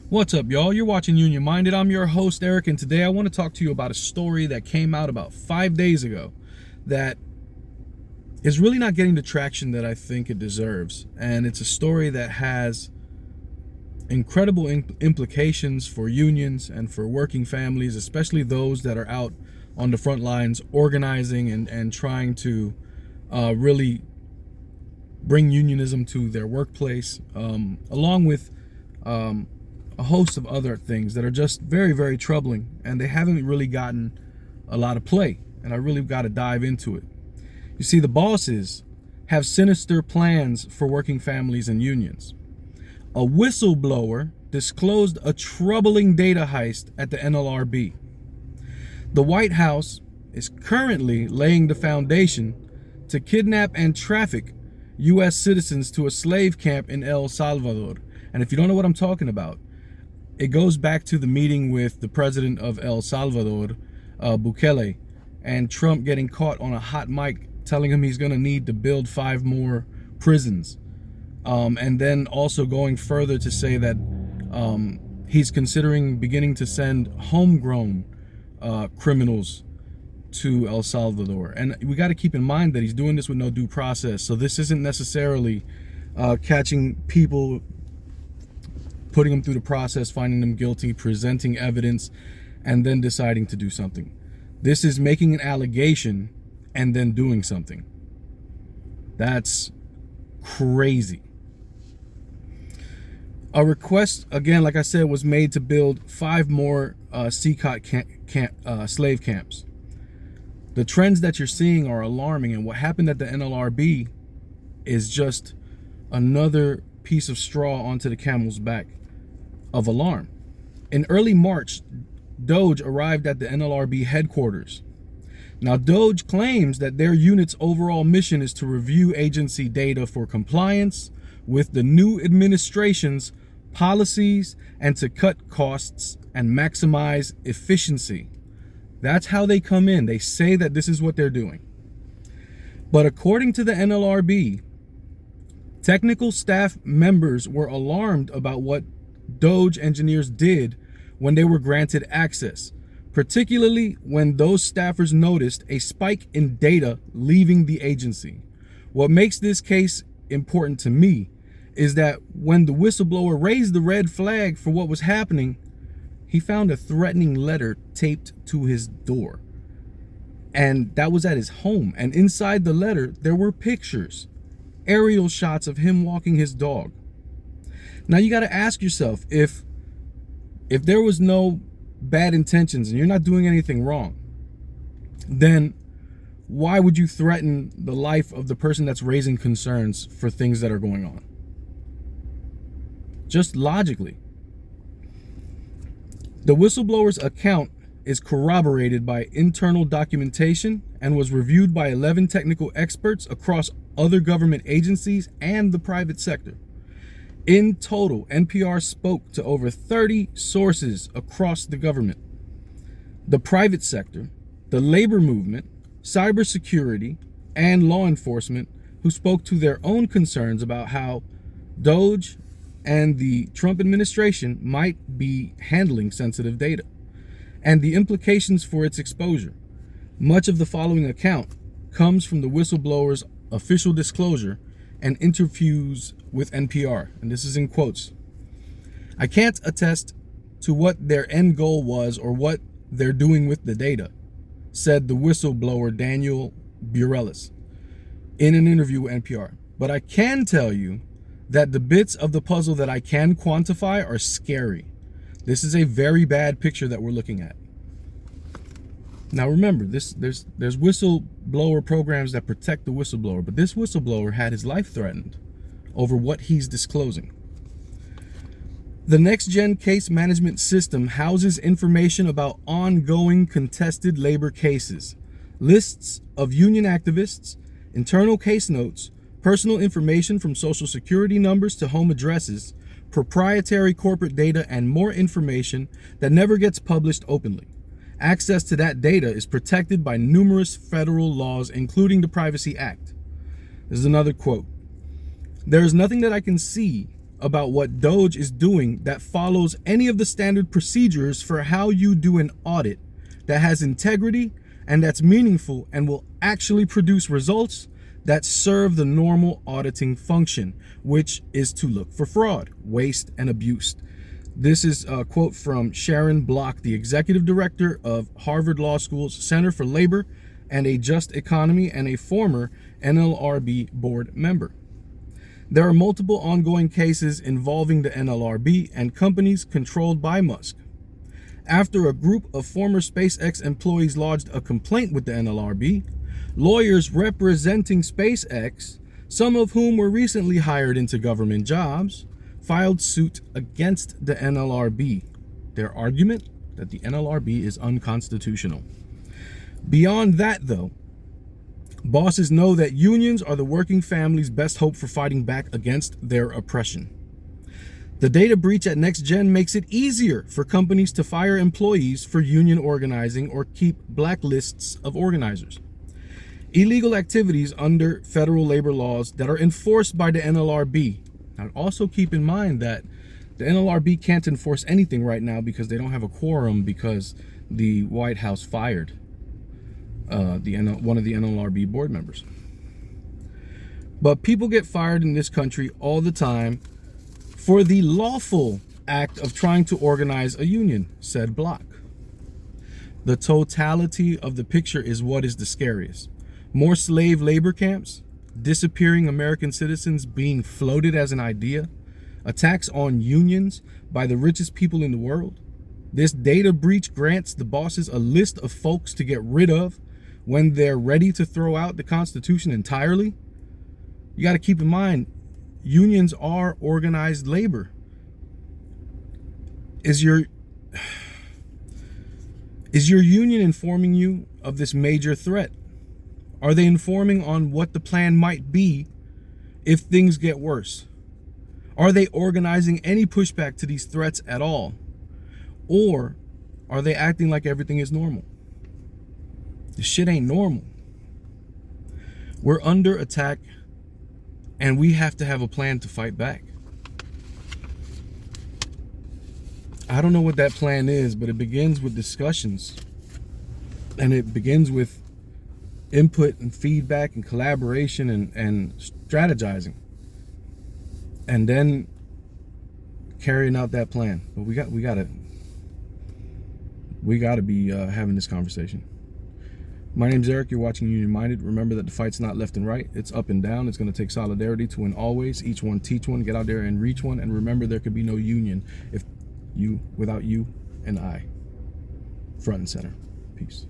What's up, y'all? You're watching Union Minded. I'm your host, Eric, and today I want to talk to you about a story that came out about 5 days ago that is really not getting the traction that I think it deserves. And it's a story that has incredible implications for unions and for working families, especially those that are out on the front lines organizing and trying to really bring unionism to their workplace, along with a host of other things that are just very, very troubling, and they haven't really gotten a lot of play, and I really got to dive into it. You see, the bosses have sinister plans for working families and unions. A whistleblower disclosed a troubling data heist at the NLRB. The White House is currently laying the foundation to kidnap and traffic U.S. citizens to a slave camp in El Salvador. And if you don't know what I'm talking about, it goes back to the meeting with the president of El Salvador, Bukele, and Trump getting caught on a hot mic telling him he's going to need to build 5 more prisons. And then also going further to say that he's considering beginning to send homegrown criminals to El Salvador. And we got to keep in mind that he's doing this with no due process. So this isn't necessarily catching people, putting them through the process, finding them guilty, presenting evidence, and then deciding to do something. This is making an allegation and then doing something. That's crazy. A request, again, like I said, was made to build 5 more slave camps. The trends that you're seeing are alarming, and what happened at the NLRB is just another piece of straw onto the camel's back of alarm. In early March, DOGE arrived at the NLRB headquarters. Now, DOGE claims that their unit's overall mission is to review agency data for compliance with the new administration's policies and to cut costs and maximize efficiency. That's how they come in. They say that this is what they're doing. But according to the NLRB, technical staff members were alarmed about what DOGE engineers did when they were granted access, particularly when those staffers noticed a spike in data leaving the agency. What makes this case important to me is that when the whistleblower raised the red flag for what was happening, he found a threatening letter taped to his door. And that was at his home. And inside the letter, there were pictures, aerial shots of him walking his dog. Now you got to ask yourself, if there was no bad intentions and you're not doing anything wrong, then why would you threaten the life of the person that's raising concerns for things that are going on? Just logically. The whistleblower's account is corroborated by internal documentation and was reviewed by 11 technical experts across other government agencies and the private sector. In total, NPR spoke to over 30 sources across the government, the private sector, the labor movement, cybersecurity, and law enforcement, who spoke to their own concerns about how DOGE and the Trump administration might be handling sensitive data and the implications for its exposure. Much of the following account comes from the whistleblower's official disclosure and interviews with NPR, and this is in quotes. "I can't attest to what their end goal was or what they're doing with the data," said the whistleblower Daniel Burelis in an interview with NPR. "But I can tell you that the bits of the puzzle that I can quantify are scary. This is a very bad picture that we're looking at." Now remember, there's whistleblower programs that protect the whistleblower, but this whistleblower had his life threatened over what he's disclosing. The Next Gen Case Management System houses information about ongoing contested labor cases, lists of union activists, internal case notes, personal information from social security numbers to home addresses, proprietary corporate data, and more information that never gets published openly. Access to that data is protected by numerous federal laws, including the Privacy Act. This is another quote. "There is nothing that I can see about what Doge is doing that follows any of the standard procedures for how you do an audit that has integrity and that's meaningful and will actually produce results that serve the normal auditing function, which is to look for fraud, waste, and abuse. This is a quote from Sharon Block, the executive director of Harvard Law School's Center for Labor and a Just Economy and a former NLRB board member. There are multiple ongoing cases involving the NLRB and companies controlled by Musk. After a group of former SpaceX employees lodged a complaint with the NLRB, lawyers representing SpaceX, some of whom were recently hired into government jobs, filed suit against the NLRB. Their argument that the NLRB is unconstitutional. Beyond that, though, bosses know that unions are the working family's best hope for fighting back against their oppression. The data breach at NextGen makes it easier for companies to fire employees for union organizing or keep blacklists of organizers. Illegal activities under federal labor laws that are enforced by the NLRB. Now, also keep in mind that the NLRB can't enforce anything right now because they don't have a quorum because the White House fired one of the NLRB board members. But people get fired in this country all the time for the lawful act of trying to organize a union, said Block. The totality of the picture is what is the scariest. More slave labor camps, disappearing American citizens being floated as an idea, attacks on unions by the richest people in the world. This data breach grants the bosses a list of folks to get rid of when they're ready to throw out the Constitution entirely. You got to keep in mind, unions are organized labor. Is your union informing you of this major threat? Are they informing on what the plan might be if things get worse? Are they organizing any pushback to these threats at all? Or are they acting like everything is normal? This shit ain't normal. We're under attack and we have to have a plan to fight back. I don't know what that plan is, but it begins with discussions. And it begins with input and feedback and collaboration and strategizing. And then carrying out that plan. But we gotta be having this conversation. My name's Eric. You're watching Union Minded. Remember that the fight's not left and right. It's up and down. It's going to take solidarity to win always. Each one teach one. Get out there and reach one. And remember, there could be no union without you and I. Front and center. Peace.